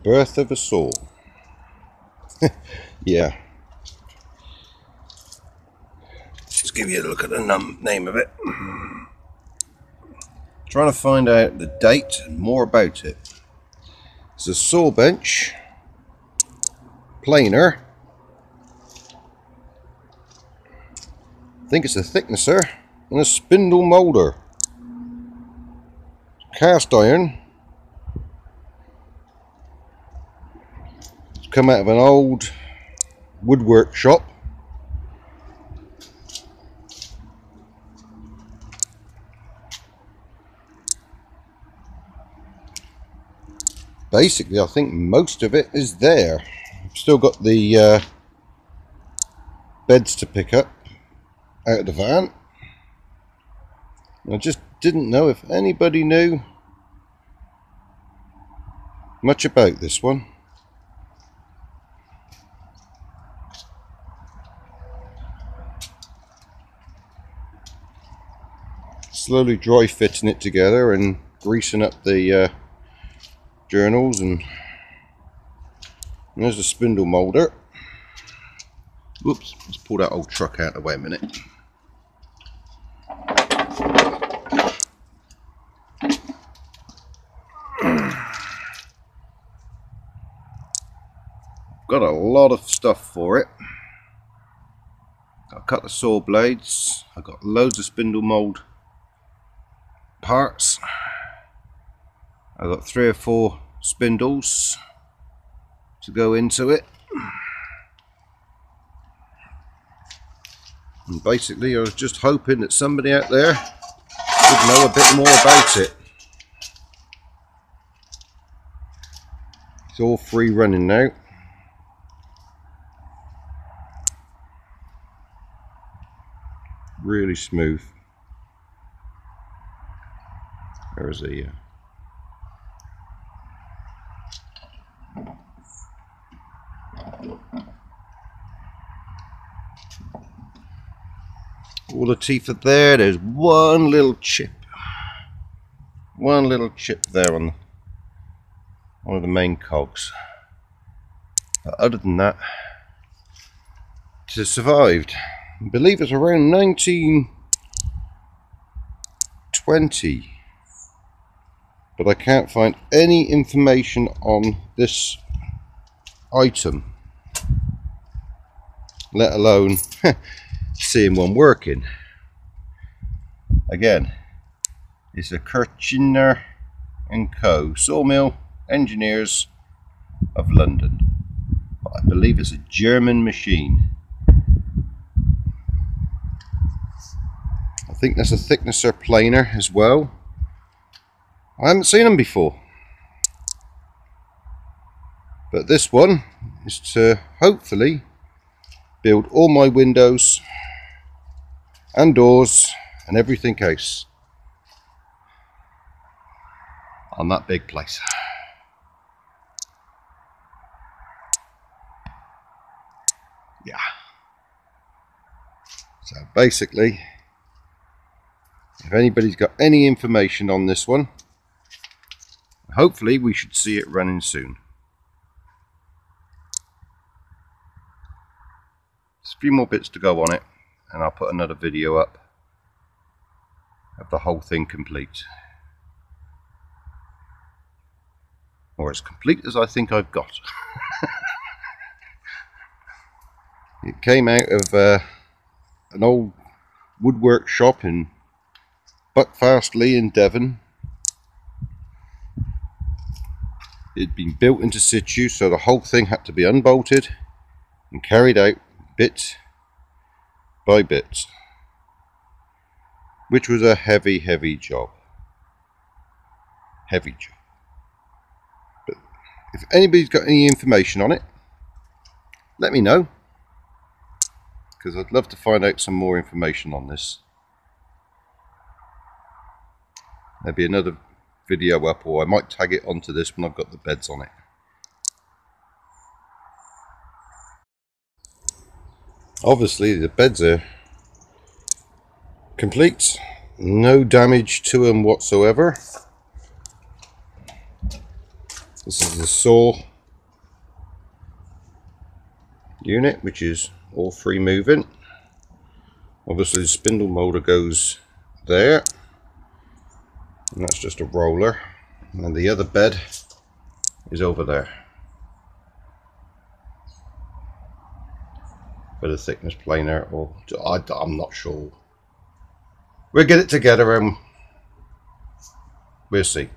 birth of a saw. Yeah. Let's give you a look at the name of it. Trying to find out the date and more about it. It's a saw bench, planer. I think it's a thicknesser and a spindle moulder. Cast iron. It's come out of an old woodwork shop. Basically, I think most of it is there. I've still got the beds to pick up out of the van. I just didn't know if anybody knew much about this one. Slowly dry fitting it together and greasing up the journals, and there's the spindle moulder. Whoops, let's pull that old truck out of the way a minute. Got a lot of stuff for it. I've cut the saw blades. I've got loads of spindle mould parts. I've got 3 or 4 spindles to go into it. And basically I was just hoping that somebody out there would know a bit more about it. It's all free running now. Really smooth. There's a all the teeth are there. There's one little chip there on one of the main cogs, but other than that, it survived. I believe it's around 1920, but I can't find any information on this item, let alone seeing one working. Again, it's a Kirchner and Co. Sawmill Engineers of London, but I believe it's a German machine. I think that's a thicknesser planer as well. I haven't seen them before, but this one is to hopefully build all my windows and doors and everything else on that big place. Yeah. So basically, if anybody's got any information on this one, hopefully we should see it running soon. There's a few more bits to go on it, and I'll put another video up of the whole thing complete, or as complete as I think I've got. It came out of an old woodwork shop in Buckfastleigh in Devon. It had been built into situ, so the whole thing had to be unbolted and carried out bit by bit, which was a heavy job. But if anybody's got any information on it, let me know, because I'd love to find out some more information on this. There'll be another video up, or I might tag it onto this when I've got the beds on it. Obviously the beds are complete, no damage to them whatsoever. This is the saw unit, which is all free moving. Obviously the spindle motor goes there, and that's just a roller, and the other bed is over there for the thickness planer, or I'm not sure. We'll get it together and we'll see.